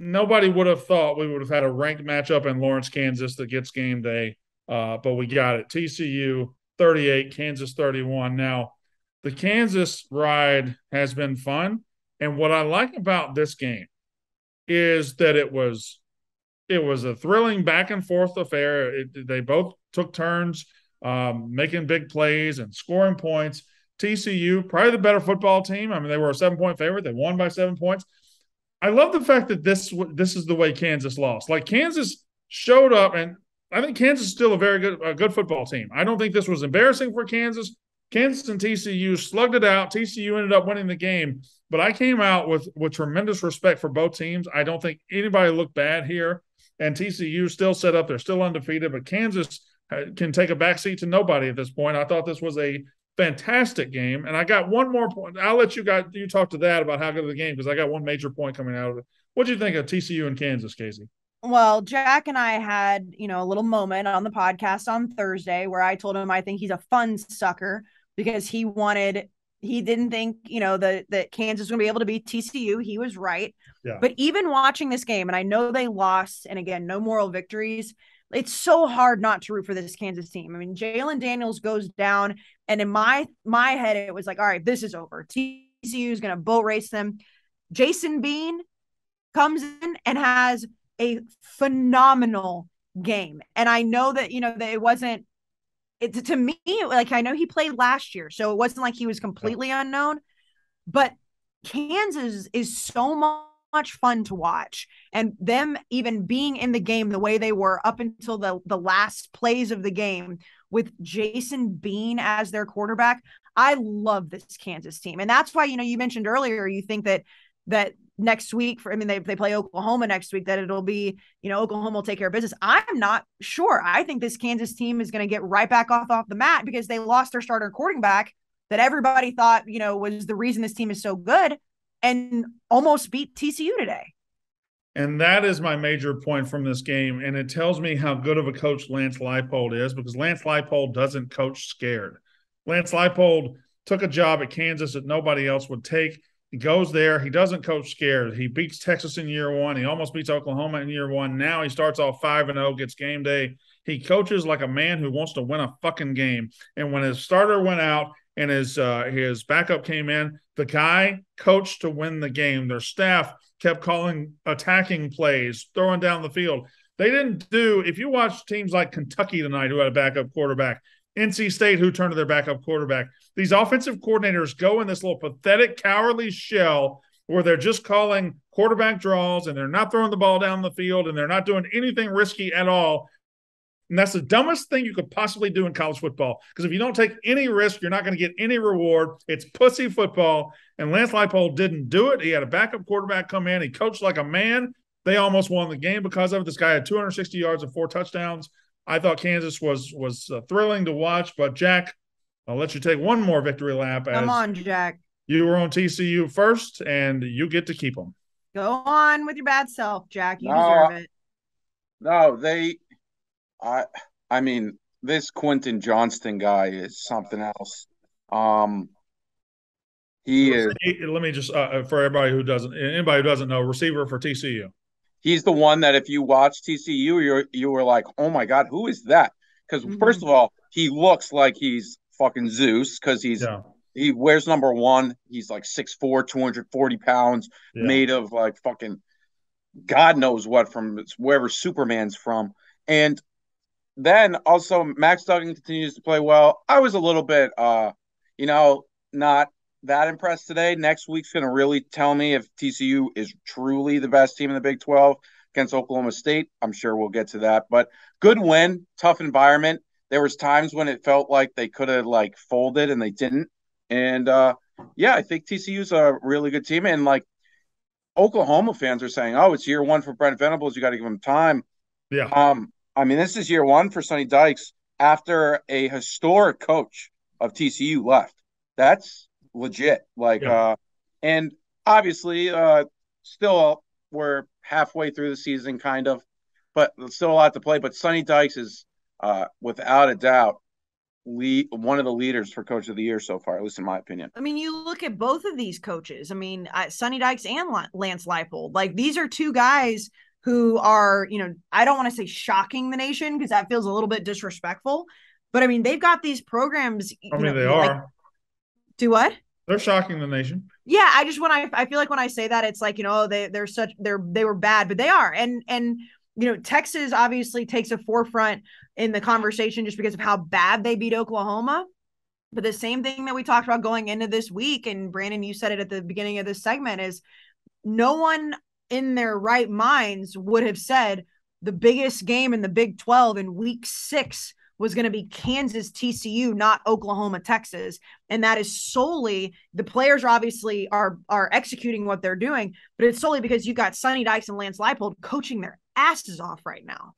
nobody would have thought we would have had a ranked matchup in Lawrence, Kansas that gets game day, but we got it. TCU 38, Kansas 31. Now, the Kansas ride has been fun, and what I like about this game is that it was a thrilling back and forth affair. They both took turns making big plays and scoring points. TCU, probably the better football team. I mean, they were a 7-point favorite. They won by 7 points. I love the fact that this is the way Kansas lost. Like Kansas showed up, and I think Kansas is still a good football team. I don't think this was embarrassing for Kansas. Kansas and TCU slugged it out. TCU ended up winning the game, but I came out with tremendous respect for both teams. I don't think anybody looked bad here, and TCU still set up. They're still undefeated, but Kansas can take a backseat to nobody at this point. I thought this was a fantastic game. And I got one more point. I'll let you talk to that about how good of the game because I got one major point coming out of it. What do you think of TCU and Kansas, Casey? Well, Jack and I had, a little moment on the podcast on Thursday where I told him I think he's a fun sucker because he didn't think, that Kansas was going to be able to beat TCU. He was right. Yeah. But even watching this game, and I know they lost, and again, no moral victories, it's so hard not to root for this Kansas team. I mean, Jalen Daniels goes down, and in my head, it was like, all right, this is over. TCU is going to boat race them. Jason Bean comes in and has a phenomenal game. And I know that, that it wasn't, to me, like I know he played last year, so it wasn't like he was Yeah. completely unknown, but Kansas is so much fun to watch. And them even being in the game the way they were up until the last plays of the game with Jason Bean as their quarterback. I love this Kansas team. And that's why, you mentioned earlier, you think that next week they play Oklahoma next week, that it'll be, Oklahoma will take care of business. I'm not sure. I think this Kansas team is going to get right back off the mat because they lost their starter quarterback that everybody thought, was the reason this team is so good and almost beat TCU today. And that is my major point from this game. And it tells me how good of a coach Lance Leipold is because Lance Leipold doesn't coach scared. Lance Leipold took a job at Kansas that nobody else would take. He goes there. He doesn't coach scared. He beats Texas in year one. He almost beats Oklahoma in year one. Now he starts off 5-0, gets game day. He coaches like a man who wants to win a fucking game. And when his starter went out and his backup came in, the guy coached to win the game. Their staff kept calling attacking plays, throwing down the field. They didn't do, if you watch teams like Kentucky tonight, who had a backup quarterback, NC State, who turned to their backup quarterback, these offensive coordinators go in this little pathetic, cowardly shell where they're just calling quarterback draws and they're not throwing the ball down the field and they're not doing anything risky at all. And that's the dumbest thing you could possibly do in college football. Because if you don't take any risk, you're not going to get any reward. It's pussy football. And Lance Leipold didn't do it. He had a backup quarterback come in. He coached like a man. They almost won the game because of it. This guy had 260 yards and 4 touchdowns. I thought Kansas was thrilling to watch. But Jack, I'll let you take one more victory lap Come as on, Jack. you were on TCU first, and you get to keep them. Go on with your bad self, Jack. You deserve No, it. no, I, I mean, this Quentin Johnston guy is something else. Um, he is, Let me just for anybody who doesn't know, receiver for TCU. he's the one that if you watch TCU, you were like, oh my God, who is that? Because first Mm-hmm. of all, he looks like he's fucking Zeus because Yeah, he wears number one. He's like 6'4", 240 pounds, yeah. made of like fucking God knows what from wherever Superman's from. And then also Max Duggan continues to play well. I was a little bit you know, not that impressed today. Next week's gonna really tell me if TCU is truly the best team in the Big 12 against Oklahoma State. I'm sure we'll get to that. But good win, tough environment. There was times when it felt like they could have like folded and they didn't. And yeah, I think TCU's a really good team. And like Oklahoma fans are saying, oh, it's year one for Brent Venables. You got to give him time. Yeah. I mean, this is year one for Sonny Dykes after a historic coach of TCU left. That's legit. Like, Yeah. and obviously, still we're halfway through the season, kind of, but still a lot to play. But Sonny Dykes is, without a doubt, one of the leaders for Coach of the Year so far, at least in my opinion. I mean, you look at both of these coaches. I mean, Sonny Dykes and Lance Leipold. Like, these are two guys who are, I don't want to say shocking the nation because that feels a little bit disrespectful. But I mean, they've got these programs. They are. Do what? They're shocking the nation. Yeah, I feel like when I say that, it's like, they were bad, but they are. And Texas obviously takes a forefront in the conversation just because of how bad they beat Oklahoma. But the same thing that we talked about going into this week, and Brandon, you said it at the beginning of this segment, is no one in their right minds would have said the biggest game in the Big 12 in week 6 was going to be Kansas TCU, not Oklahoma Texas. And that is solely, the players obviously are executing what they're doing, but it's solely because you got Sonny Dykes and Lance Leipold coaching their asses off right now.